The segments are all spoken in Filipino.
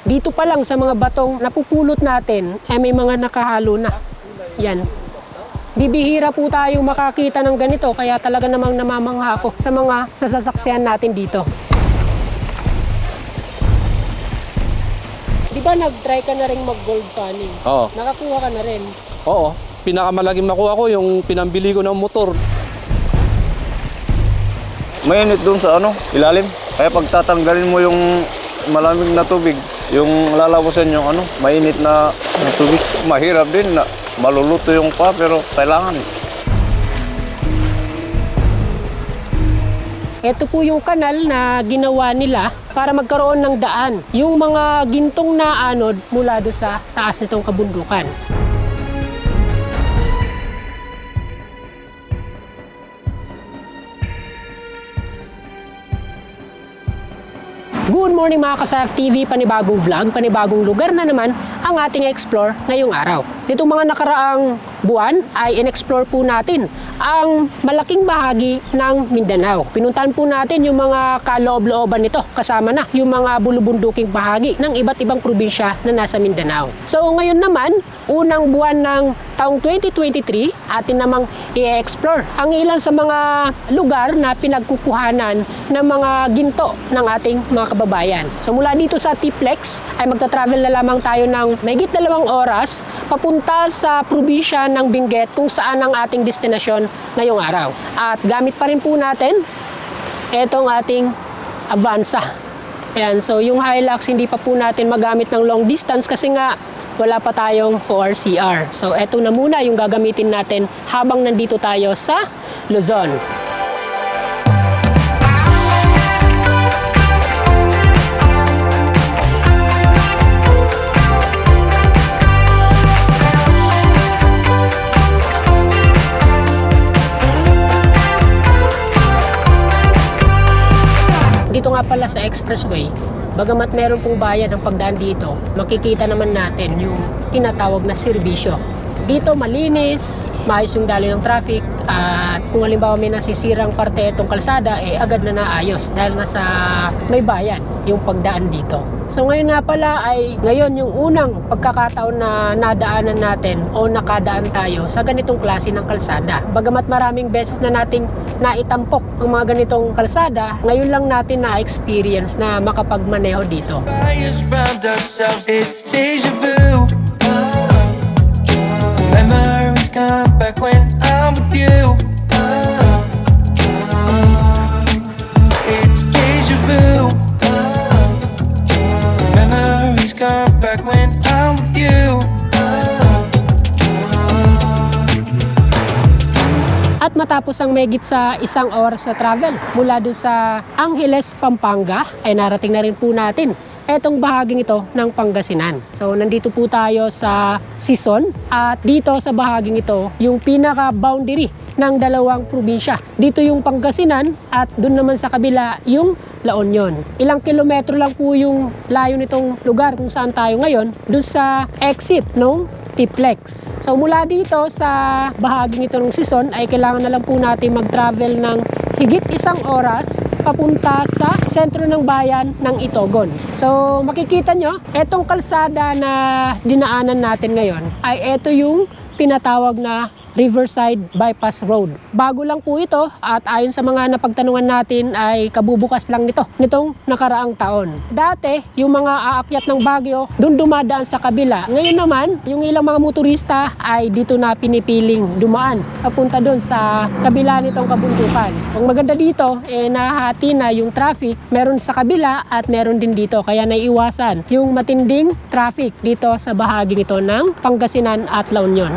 Dito pa lang sa mga batong napupulot natin, may mga nakahalo na. Yan. Bibihira po tayo makakita ng ganito, kaya talaga namang namamangha ako sa mga nasasaksihan natin dito. Di ba nag-try ka na rin mag-gold panning? Oo. Nakakuha ka na rin? Oo. Pinakamalaking makuha ko yung pinambili ko ng motor. Mainit doon sa ilalim. Kaya pag tatanggalin mo yung malamig na tubig, yung lalabasan yung mainit na tubig, mahirap din na maluluto yung pa, pero kailangan. Ito po yung kanal na ginawa nila para magkaroon ng daan. Yung mga gintong na anod mula do sa taas nitong kabundukan. Good morning mga ka-SAF TV, panibagong vlog, panibagong lugar na naman ang ating explore ngayong araw. Nitong mga nakaraang buwan ay in-explore po natin ang malaking bahagi ng Mindanao. Pinuntahan po natin yung mga kaloob-looban nito, kasama na yung mga bulubunduking bahagi ng iba't ibang probinsya na nasa Mindanao. So ngayon naman, unang buwan ng taong 2023, atin namang i-explore ang ilan sa mga lugar na pinagkukuhanan ng mga ginto ng ating mga kababayan. So mula dito sa Tiplex ay magta-travel na lamang tayo ng mahigit 2 oras papunta sa probinsya ng Benguet kung saan ang ating destinasyon ngayong araw. At gamit pa rin po natin itong ating Avanza. Ayan, so yung Hilux hindi pa po natin magamit ng long distance kasi nga wala pa tayong ORCR. So eto na muna yung gagamitin natin habang nandito tayo sa Luzon. Dito nga pala sa expressway, bagamat meron pong bayad ang pagdaan dito, makikita naman natin yung tinatawag na serbisyo. Dito malinis, maayos yung daloy ng traffic, at kung halimbawa may nasisirang parte itong kalsada, agad na naayos dahil nga sa may bayad yung pagdaan dito. So ngayon nga pala ay ngayon yung unang pagkakataon na nadaanan natin o nakadaan tayo sa ganitong klase ng kalsada. Bagamat maraming beses na nating naitampok ang mga ganitong kalsada, ngayon lang natin na-experience na makapagmaneho dito. Memories come back when I'm with you. It's deja vu. Memories come back when I'm with you. At matapos ang megit sa 1 oras na travel mula doon sa Angeles, Pampanga, ay narating na rin po natin etong bahaging ito ng Pangasinan. So nandito po tayo sa Sison at dito sa bahaging ito yung pinaka-boundary ng dalawang probinsya. Dito yung Pangasinan at doon naman sa kabila yung La Union. Ilang kilometro lang po yung layo nitong lugar kung saan tayo ngayon doon sa exit ng Tiplex. So mula dito sa bahaging ito ng Sison ay kailangan na lang po natin mag-travel ng higit 1 oras papunta sa sentro ng bayan ng Itogon. So makikita nyo, etong kalsada na dinaanan natin ngayon ay ito yung tinatawag na Riverside Bypass Road. Bago lang po ito at ayon sa mga napagtanungan natin ay kabubukas lang nitong nakaraang taon. Dati, yung mga aakyat ng Baguio, doon dumadaan sa kabila. Ngayon naman, yung ilang mga motorista ay dito na pinipiling dumaan papunta doon sa kabila nitong kabundukan. Ang maganda dito, nahati na yung traffic, meron sa kabila at meron din dito. Kaya naiiwasan yung matinding traffic dito sa bahaging ito ng Pangasinan at La Union.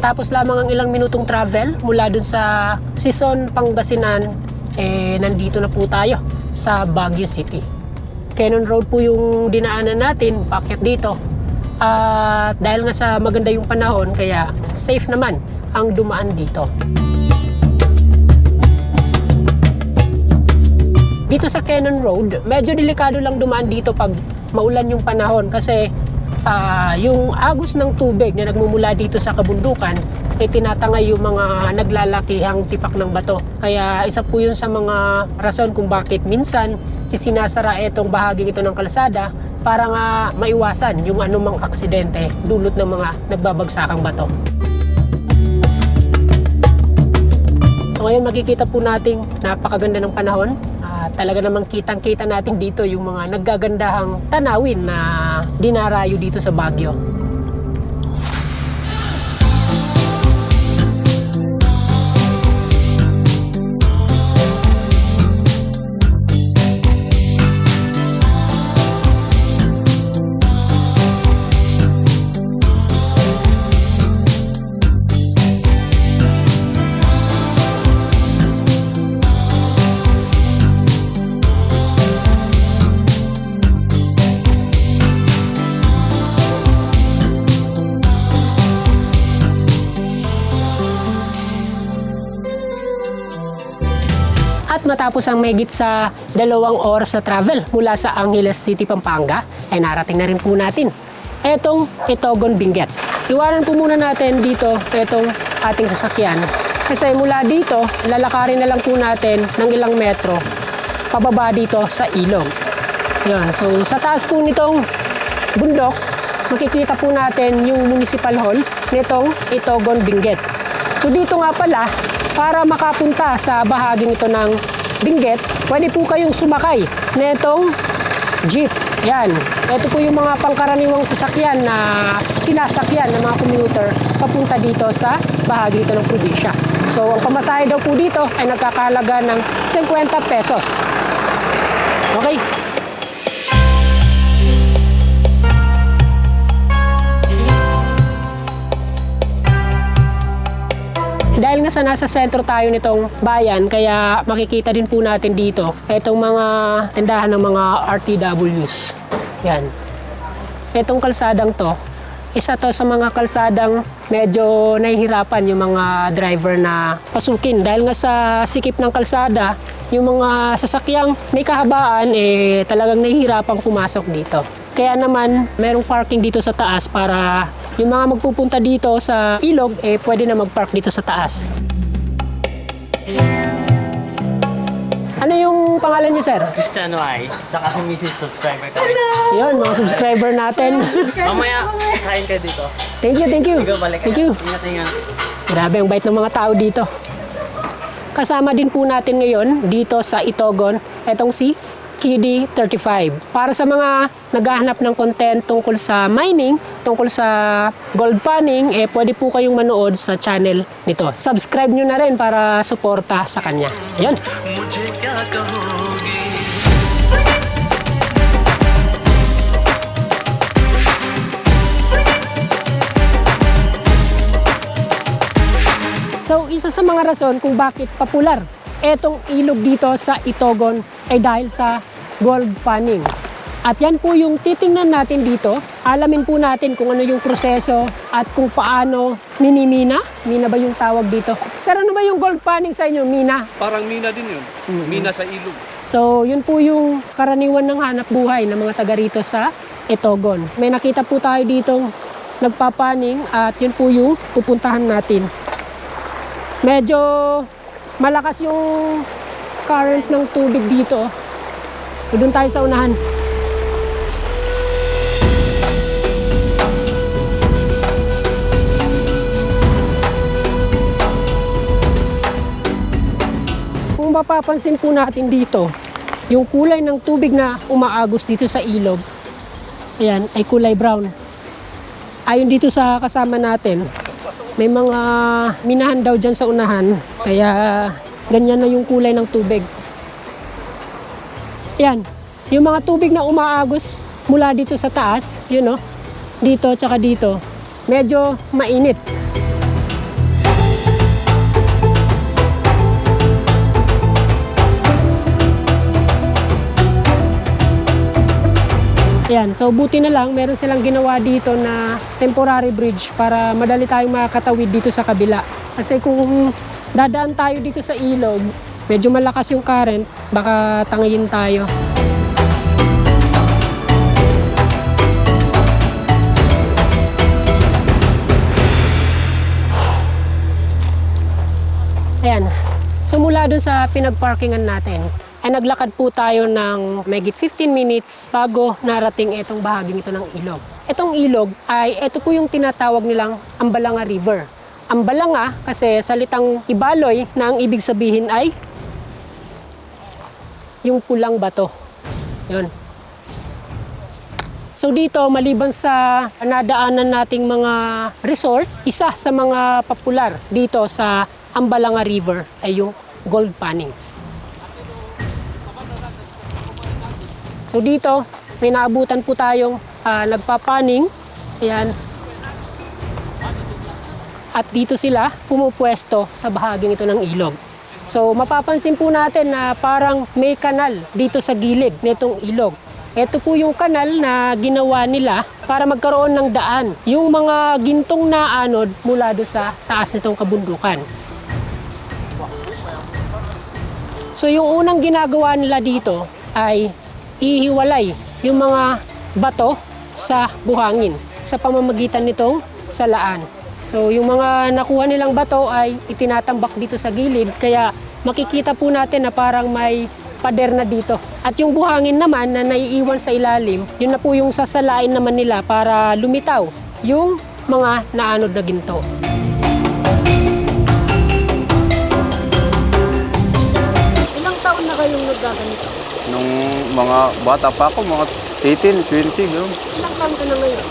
Matapos lamang ang ilang minutong travel mula dun sa Sison, Pangasinan, nandito na po tayo sa Baguio City. Cannon Road po yung dinaanan natin, paakyat dito. At dahil nga sa maganda yung panahon, kaya safe naman ang dumaan dito. Dito sa Cannon Road, medyo delikado lang dumaan dito pag maulan yung panahon kasi yung agos ng tubig na nagmumula dito sa kabundukan ay tinatangay yung mga naglalakihang tipak ng bato. Kaya isa po yun sa mga rason kung bakit minsan isinasara itong bahaging ito ng kalsada para nga maiwasan yung anumang aksidente dulot ng mga nagbabagsakang bato. So ngayon makikita po nating napakaganda ng panahon. Talaga namang kitang-kita natin dito yung mga naggagandahang tanawin na dinarayo dito sa Baguio. At matapos ang mahigit sa 2 oras na travel mula sa Angeles City, Pampanga, ay narating na rin po natin etong Itogon, Benguet. Iwanan po muna natin dito etong ating sasakyan kasi mula dito, lalakarin na lang po natin ng ilang metro pababa dito sa ilog. Yun. So sa taas po nitong bundok, makikita po natin yung Municipal Hall nitong Itogon, Benguet. So dito nga pala, para makapunta sa bahaging ito ng Benguet, pwede po kayong sumakay nitong jeep. Yan. Ito po yung mga pangkaraniwang sasakyan na sinasakyan ng mga commuter papunta dito sa bahagi ito ng probinsya. So, ang pamasahe daw po dito ay nagkakahalaga ng 50 pesos. Okay? Dahil nga sa nasa sentro tayo nitong bayan, kaya makikita din po natin dito itong mga tindahan ng mga RTWs. Yan. Itong kalsadang to, isa to sa mga kalsadang medyo nahihirapan yung mga driver na pasukin. Dahil nga sa sikip ng kalsada, yung mga sasakyang may kahabaan, talagang nahihirapang pumasok dito. Kaya naman, merong parking dito sa taas para yung mga magpupunta dito sa ilog, pwede na mag-park dito sa taas. Ano yung pangalan niyo, sir? Cristiano ay, tsaka si Mrs. Subscriber ka. Yun, mga subscriber natin. Mamaya, kain ka dito. Thank you, thank you. Ikaw, balik ka. Thank you. Ingat. Grabe, ang bait ng mga tao dito. Kasama din po natin ngayon dito sa Itogon, etong si Kiddy 35. Para sa mga naghahanap ng content tungkol sa mining, tungkol sa gold panning, pwede po kayong manood sa channel nito. Subscribe nyo na rin para suporta sa kanya. Ayan. So, isa sa mga rason kung bakit popular etong ilog dito sa Itogon ay dahil sa gold panning. At yan po yung titingnan natin dito. Alamin po natin kung ano yung proseso at kung paano minimina. Mina ba yung tawag dito? Sir, ano ba yung gold panning sa inyo? Mina? Parang mina din yun. Mina sa ilog. So, yun po yung karaniwan ng hanap buhay ng mga taga rito sa Itogon. May nakita po tayo ditong nagpapaning at yun po yung pupuntahan natin. Medyo malakas yung current ng tubig dito. So, doon tayo sa unahan. Kung mapapansin po natin dito, yung kulay ng tubig na umaagos dito sa ilog, ayan, ay kulay brown. Ayon dito sa kasama natin, may mga minahan daw dyan sa unahan, kaya ganyan na yung kulay ng tubig. Yan, yung mga tubig na umaagos mula dito sa taas, yun o, dito tsaka dito, medyo mainit. Ayan, so buti na lang meron silang ginawa dito na temporary bridge para madali tayong makakatawid dito sa kabila. Kasi kung dadaan tayo dito sa ilog, medyo malakas yung current, baka tangayin tayo. Ayan, so mula dun sa pinagparkingan natin, ay naglakad po tayo ng mahigit 15 minutes bago narating itong bahaging ito ng ilog. Itong ilog ay ito po yung tinatawag nilang Ambalanga River. Ambalanga kasi salitang Ibaloy na ang ibig sabihin ay yung pulang bato. Yun. So dito, maliban sa nadaanan nating mga resort, isa sa mga popular dito sa Ambalanga River ay yung gold panning. So dito, may naabutan po tayong nagpapaning. Ayan. At dito sila pumupwesto sa bahaging ito ng ilog. So mapapansin po natin na parang may kanal dito sa gilid nitong ilog. Ito po yung kanal na ginawa nila para magkaroon ng daan. Yung mga gintong na anod mula doon sa taas nitong kabundukan. So yung unang ginagawa nila dito ay ihiwalay yung mga bato sa buhangin sa pamamagitan nitong salaan. So yung mga nakuha nilang bato ay itinatambak dito sa gilid, kaya makikita po natin na parang may pader na dito. At yung buhangin naman na naiiwan sa ilalim, yun na po yung sasalain naman nila para lumitaw yung mga naanod na ginto. Ilang taon na kayong naggaganito? Nung mga bata pa ako, mga 18, 20, gano'n. Ilang taon ka na ngayon?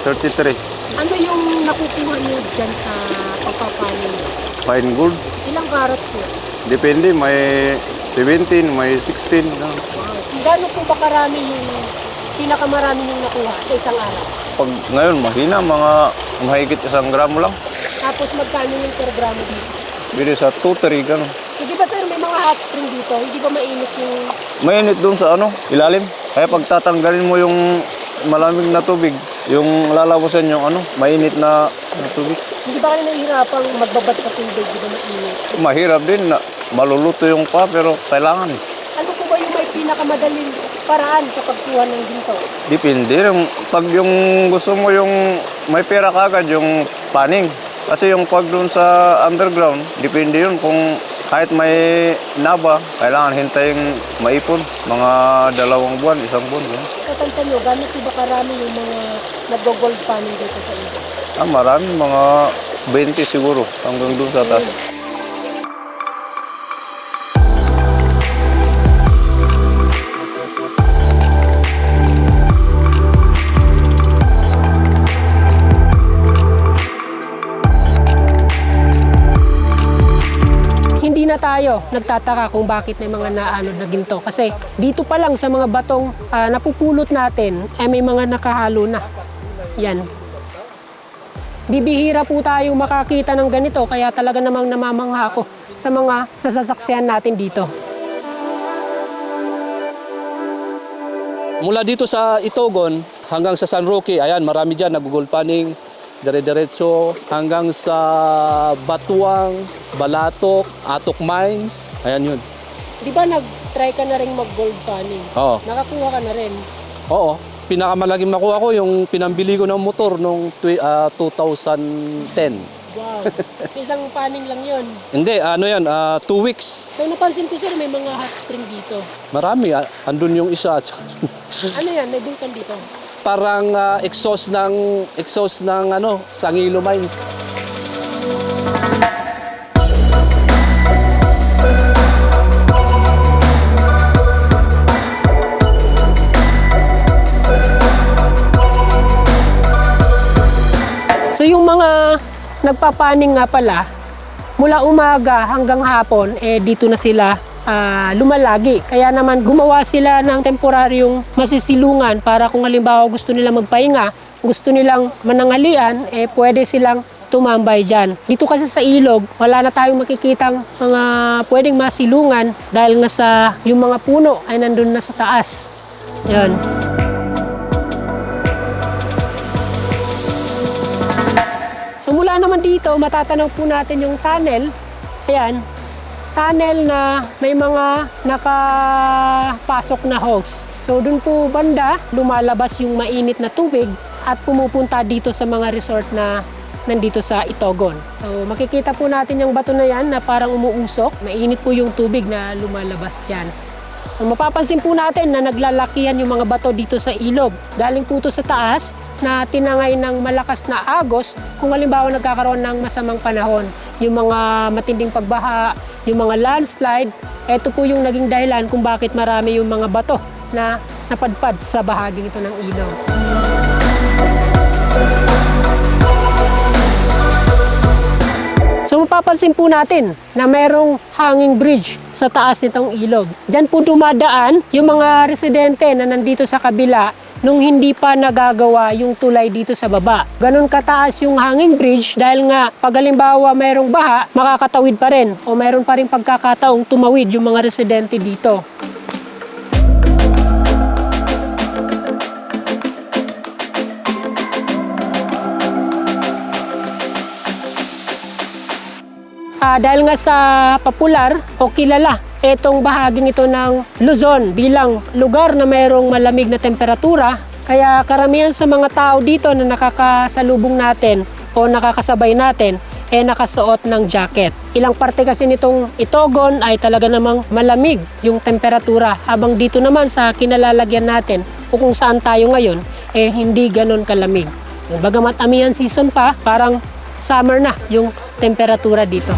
33. Ano yung nakukuha niyo dyan sa pagpapanin niyo? Fine gold. Ilang carats niyo? Depende, may 17, may 16. Gano'n. Wow. Gano'n po ba karami yung pinakamarami yung nakuha sa isang araw? Pag ngayon, mahina, mga mahigit 1 gramo lang. Tapos magkano yung per gramo dito? Bili sa 2-3, gano'n. Hindi ba sir, may mga hot spring dito? Hindi ba mainit yung... Mainit doon sa ilalim. Kaya pag tatanggalin mo yung malamig na tubig, yung lalabasan yung mainit na tubig. Hindi ba kayo nahihirapang magbabad sa tubig? Di ba mainit? Mahirap din na maluluto yung pa, pero kailangan. Ano po ba yung may pinakamadaling paraan sa pagkuha ng ginto? Depende. Pag yung gusto mo yung may pera kagad, yung panning. Kasi yung pag doon sa underground, depende yun kung kahit may naba, kailangan hintayin maipon. Mga 2 buwan, 1 buwan. Yun. Sa tansya nyo, gano'n po ba karami yung mga nag-gold panning dito sa iyo? Marami, mga 20 siguro, hanggang doon sa taas. Hindi na tayo nagtataka kung bakit may mga naanod na ginto. Kasi dito pa lang sa mga batong napupulot natin, may mga nakahalo na. Yan. Bibihira po tayo makakita ng ganito, kaya talaga namang namamangha ako sa mga nasasaksihan natin dito. Mula dito sa Itogon hanggang sa San Roque, ayan, marami dyan, nag-gold panning, dire-diretso hanggang sa Batuang, Balatok, Atok Mines, ayan yun. Di ba nag-try ka na rin mag-gold panning? Oo. Nakakuha ka na rin. Oo. Pinakamalaking makuha ko yung pinambili ko ng motor noong 2010. Wow. Isang panning lang yun. Hindi, 2 weeks. So napansin ko sir, may mga hot spring dito. Marami, andun yung isa. Ano yan? May vulkan dito. Parang exhaust ng Sangilo Mines. So yung mga nagpapaning nga pala, mula umaga hanggang hapon, dito na sila lumalagi. Kaya naman gumawa sila ng temporaryong masisilungan para kung halimbawa gusto nilang magpahinga, gusto nilang manangalian, pwede silang tumambay dyan. Dito kasi sa ilog, wala na tayong makikitang mga pwedeng masilungan dahil nga sa yung mga puno ay nandun na sa taas. Yan. dito, matatanaw po natin yung tunnel. Ayan, tunnel na may mga nakapasok na hose. So dun po banda, lumalabas yung mainit na tubig at pumupunta dito sa mga resort na nandito sa Itogon. So makikita po natin yung bato na yan na parang umuusok. Mainit po yung tubig na lumalabas dyan. So mapapansin po natin na naglalakihan yung mga bato dito sa ilog. Galing po ito sa taas na tinangay ng malakas na agos kung halimbawa nagkakaroon ng masamang panahon. Yung mga matinding pagbaha, yung mga landslide, ito po yung naging dahilan kung bakit marami yung mga bato na napadpad sa bahaging ito ng ilog. So mapapansin po natin na mayroong hanging bridge sa taas nitong ilog. Diyan po dumadaan yung mga residente na nandito sa kabila nung hindi pa nagagawa yung tulay dito sa baba. Ganon kataas yung hanging bridge dahil nga pag halimbawa mayroong baha, makakatawid pa rin o mayroon pa rin pagkakataong tumawid yung mga residente dito. Dahil nga sa popular o kilala itong bahaging ito ng Luzon bilang lugar na mayroong malamig na temperatura, kaya karamihan sa mga tao dito na nakakasalubong natin o nakakasabay natin nakasuot ng jacket. Ilang parte kasi nitong Itogon ay talaga namang malamig yung temperatura, habang dito naman sa kinalalagyan natin o kung saan tayo ngayon hindi ganon kalamig. Bagamat amihan season pa, parang summer na yung temperatura dito.